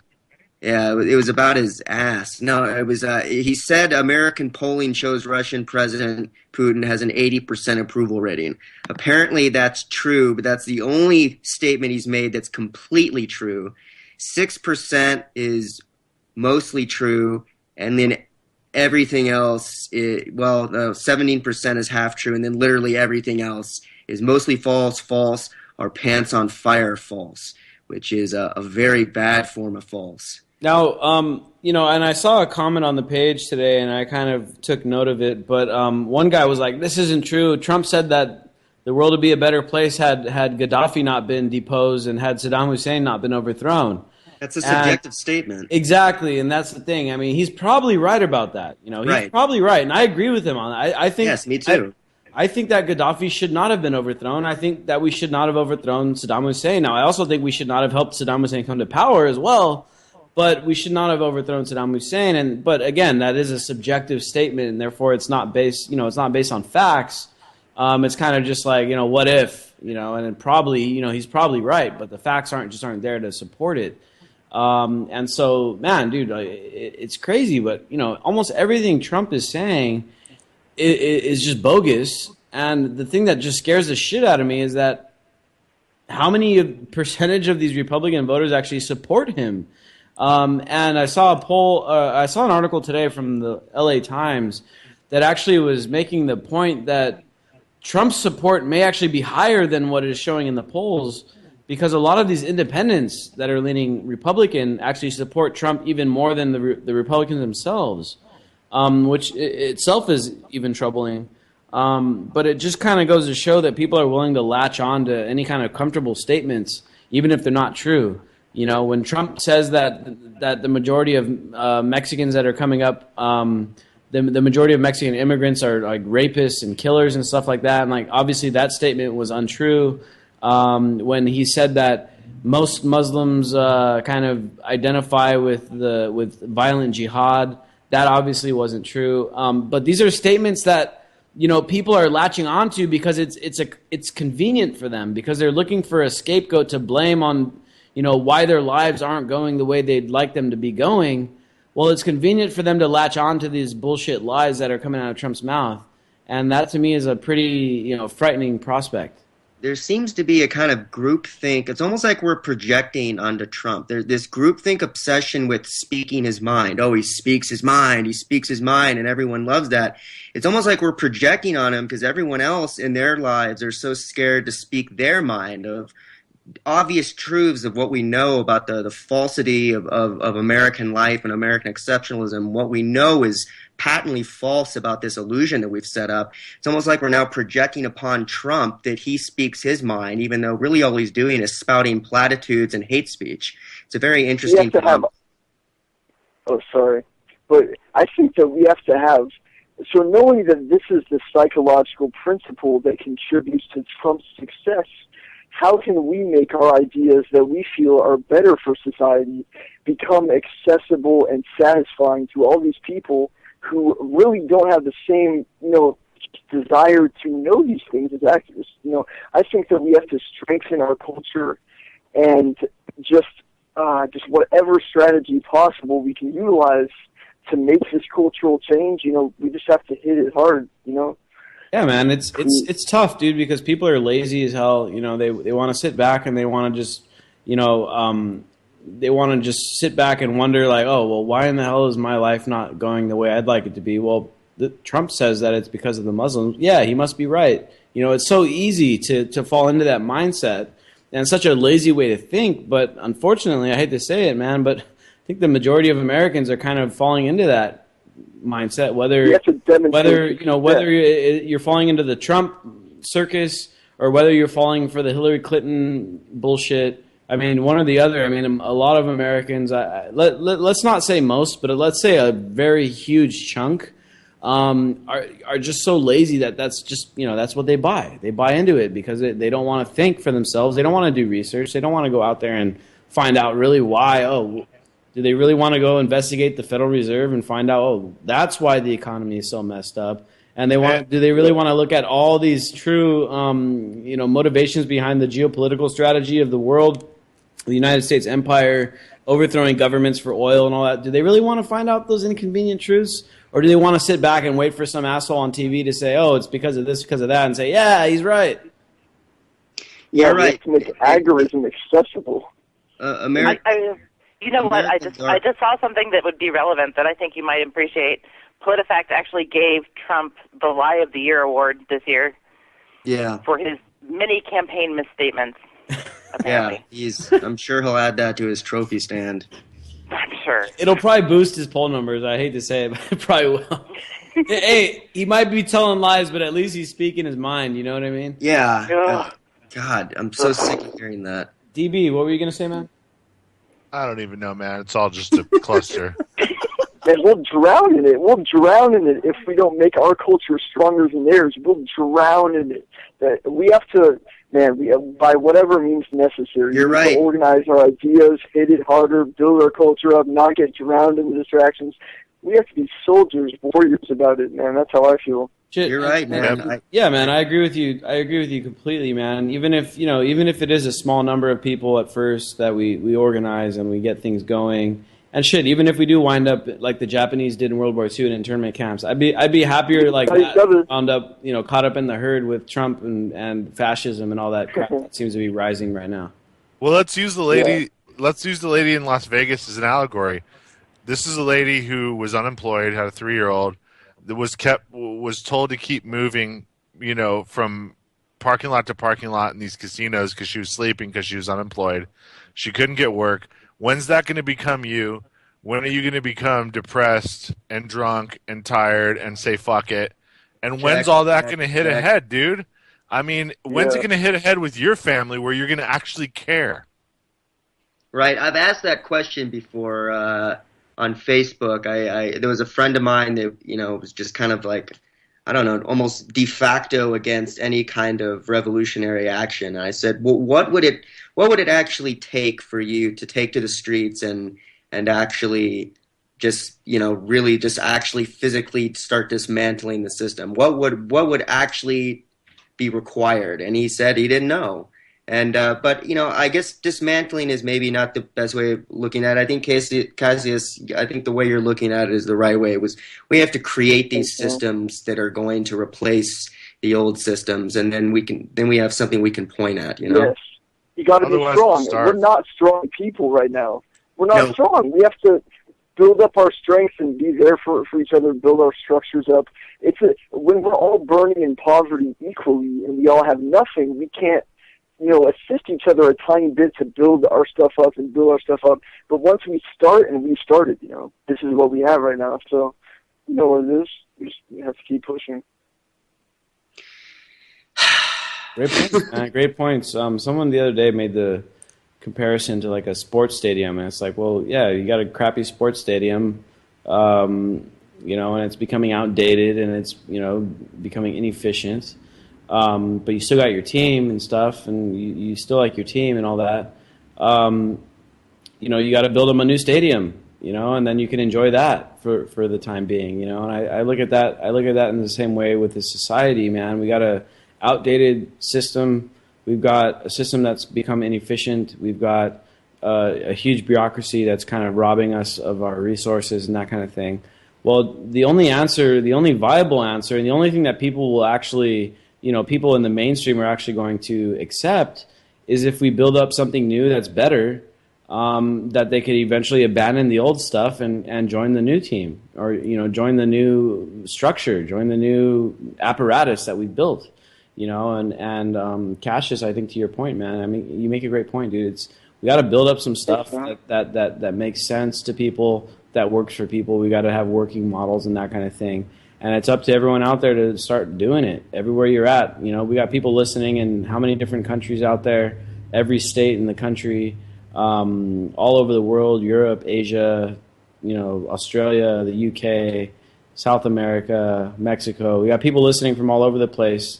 Yeah, it was about his ass. No, it was. He said American polling shows Russian President Putin has an 80% approval rating. Apparently, that's true, but that's the only statement he's made that's completely true. 6% is mostly true, and then everything else, 17% is half true, and then literally everything else is mostly false, or pants on fire false, which is a very bad form of false. Now, and I saw a comment on the page today, and I kind of took note of it, but one guy was like, this isn't true. Trump said that the world would be a better place had Gaddafi not been deposed and had Saddam Hussein not been overthrown. That's a subjective statement. Exactly, and that's the thing. I mean, he's probably right about that. He's probably right, and I agree with him on that. I think, yes, me too. I think that Gaddafi should not have been overthrown. I think that we should not have overthrown Saddam Hussein. Now, I also think we should not have helped Saddam Hussein come to power as well. But we should not have overthrown Saddam Hussein. But again, that is a subjective statement, and therefore it's not based. It's not based on facts. It's kind of just like what if, and it probably, he's probably right, but the facts aren't there to support it. And so, man, dude, it's crazy. But almost everything Trump is saying is just bogus. And the thing that just scares the shit out of me is that how many percentage of these Republican voters actually support him. And I saw a poll. I saw an article today from the LA Times that actually was making the point that Trump's support may actually be higher than what is showing in the polls, because a lot of these independents that are leaning Republican actually support Trump even more than the Republicans themselves, which itself is even troubling. But it just kind of goes to show that people are willing to latch on to any kind of comfortable statements, even if they're not true. You know, when Trump says that the majority of Mexicans that are coming up, the majority of Mexican immigrants are like rapists and killers and stuff like that, and like obviously that statement was untrue. When he said that most Muslims kind of identify with violent jihad, that obviously wasn't true. But these are statements that, you know, people are latching onto because it's convenient for them, because they're looking for a scapegoat to blame on, you know, why their lives aren't going the way they'd like them to be going. Well, it's convenient for them to latch on to these bullshit lies that are coming out of Trump's mouth. And that to me is a pretty, you know, frightening prospect. There seems to be a kind of groupthink. It's almost like we're projecting onto Trump. There's this groupthink obsession with speaking his mind. Oh, he speaks his mind, and everyone loves that. It's almost like we're projecting on him because everyone else in their lives are so scared to speak their mind of obvious truths of what we know about the falsity of American life and American exceptionalism. What we know is patently false about this illusion that we've set up. It's almost like we're now projecting upon Trump that he speaks his mind, even though really all he's doing is spouting platitudes and hate speech. It's a very interesting But I think that we have to have, so knowing that this is the psychological principle that contributes to Trump's success, how can we make our ideas that we feel are better for society become accessible and satisfying to all these people who really don't have the same, you know, desire to know these things as activists? You know, I think that we have to strengthen our culture and just whatever strategy possible we can utilize to make this cultural change. You know, we just have to hit it hard, you know? Yeah, man, it's tough, dude, because people are lazy as hell. You know, they want to sit back and they want to just, you know, they want to just sit back and wonder, like, oh, well, why in the hell is my life not going the way I'd like it to be? Well, Trump says that it's because of the Muslims. Yeah, he must be right. You know, it's so easy to fall into that mindset, and such a lazy way to think. But unfortunately, I hate to say it, man, but I think the majority of Americans are kind of falling into that mindset, whether you're falling into the Trump circus or whether you're falling for the Hillary Clinton bullshit. I mean, one or the other. I mean, a lot of Americans, let's not say most, but let's say a very huge chunk are just so lazy that's just, you know, that's what they buy. They buy into it because they don't want to think for themselves. They don't want to do research. They don't want to go out there and find out really why. Oh, do they really want to go investigate the Federal Reserve and find out, oh, that's why the economy is so messed up? And do they really want to look at all these true, you know, motivations behind the geopolitical strategy of the world, the United States empire, overthrowing governments for oil and all that? Do they really want to find out those inconvenient truths? Or do they want to sit back and wait for some asshole on TV to say, oh, it's because of this, because of that, and say, yeah, he's right? Yeah, right. To make agorism accessible. You know what? I just saw something that would be relevant that I think you might appreciate. PolitiFact actually gave Trump the Lie of the Year award this year. Yeah. For his many campaign misstatements. Apparently. Yeah, I'm sure he'll add that to his trophy stand. I'm sure. It'll probably boost his poll numbers. I hate to say it, but it probably will. Hey, he might be telling lies, but at least he's speaking his mind. You know what I mean? Yeah. God, I'm so sick of hearing that. DB, what were you going to say, man? I don't even know, man. It's all just a cluster. And we'll drown in it. We'll drown in it if we don't make our culture stronger than theirs. We'll drown in it. We have to, man, by whatever means necessary. You're right. To organize our ideas, hit it harder, build our culture up, not get drowned in the distractions. We have to be soldiers, warriors about it, man. That's how I feel. You're right, man. Yeah, man, I agree with you. I agree with you completely, man. Even if it is a small number of people at first that we organize and we get things going, and shit, even if we do wind up like the Japanese did in World War II in internment camps, I'd be happier like that wound up, you know, caught up in the herd with Trump and fascism and all that crap that seems to be rising right now. Well, let's use the lady let's use the lady in Las Vegas as an allegory. This is a lady who was unemployed, had a 3-year-old, that was told to keep moving, from parking lot to parking lot in these casinos because she was sleeping because she was unemployed. She couldn't get work. When's that going to become you? When are you going to become depressed and drunk and tired and say fuck it? And when's all that going to hit ahead, dude? I mean, when's it going to hit ahead with your family where you're going to actually care? Right. I've asked that question before on Facebook. There was a friend of mine that was just kind of like, I don't know, almost de facto against any kind of revolutionary action. And I said, well, what would it actually take for you to take to the streets and actually just really just actually physically start dismantling the system? What would actually be required? And he said he didn't know. And but I guess dismantling is maybe not the best way of looking at it. I think Cassius, I think the way you're looking at it is the right way. We have to create these systems that are going to replace the old systems, and then we have something we can point at. Yes, you got to be strong. We're not strong people right now. We're not strong. We have to build up our strength and be there for each other, build our structures up. When we're all burning in poverty equally and we all have nothing, we can't assist each other a tiny bit to build our stuff up and build our stuff up. But once we start, and we've started, this is what we have right now. So, what it is. We have to keep pushing. Great points, man. Great points. Someone the other day made the comparison to like a sports stadium, and it's like, well, yeah, you got a crappy sports stadium, and it's becoming outdated and it's becoming inefficient. But you still got your team and stuff, and you still like your team and all that. You got to build them a new stadium, and then you can enjoy that for the time being, And I look at that. I look at that in the same way with the society, man. We got a outdated system. We've got a system that's become inefficient. We've got a huge bureaucracy that's kind of robbing us of our resources and that kind of thing. Well, the only viable answer, and the only thing that people will actually people in the mainstream are actually going to accept is if we build up something new that's better, that they could eventually abandon the old stuff and join the new team, or join the new structure, join the new apparatus that we built, and Cassius, I think to your point, man, I mean, you make a great point, dude. We got to build up some stuff that makes sense to people, that works for people. We got to have working models and that kind of thing. And it's up to everyone out there to start doing it everywhere you're at. We got people listening in how many different countries out there, every state in the country, all over the world, Europe, Asia, Australia, the UK, South America, Mexico. We got people listening from all over the place.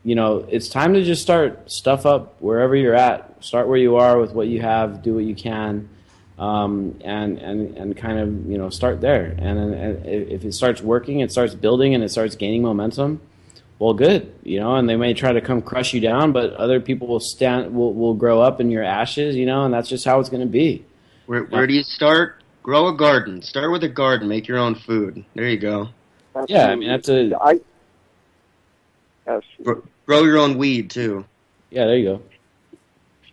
It's time to just start stuff up wherever you're at. Start where you are with what you have, do what you can. And kind of start there, and if it starts working, it starts building, and it starts gaining momentum, well, good, and they may try to come crush you down, but other people will grow up in your ashes, and that's just how it's going to be. Where do you start? Grow a garden. Start with a garden. Make your own food. There you go. Absolutely. Yeah, I mean grow your own weed too. Yeah, there you go.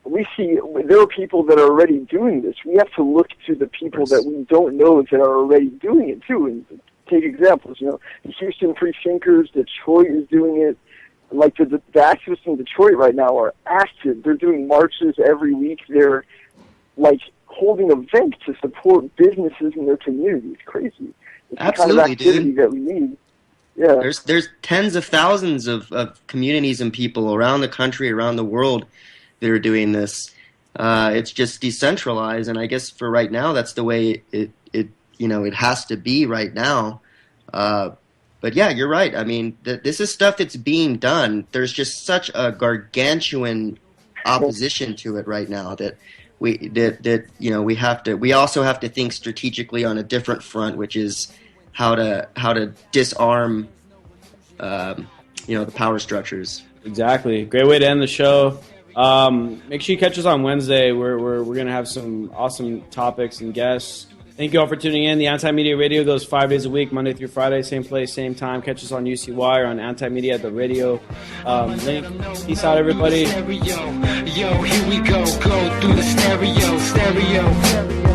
We see there are people that are already doing this. We have to look to the people that we don't know that are already doing it too, and take examples. The Houston Free Thinkers, Detroit is doing it. Like the activists in Detroit right now are active. They're doing marches every week. They're like holding events to support businesses in their community. It's crazy. It's Absolutely, the kind of activity dude. that we need. Yeah. There's tens of thousands of communities and people around the country, around the world that are doing this. It's just decentralized, and I guess for right now, that's the way it has to be right now. But yeah, you're right. I mean, this is stuff that's being done. There's just such a gargantuan opposition to it right now that we also have to think strategically on a different front, which is how to disarm the power structures. Exactly. Great way to end the show. Make sure you catch us on Wednesday. We're gonna have some awesome topics and guests. Thank you all for tuning in. The Anti-Media Radio goes 5 days a week, Monday through Friday, same place, same time. Catch us on UCY or on Anti-Media at the radio link. Peace out, everybody. Yo, here we go through the stereo.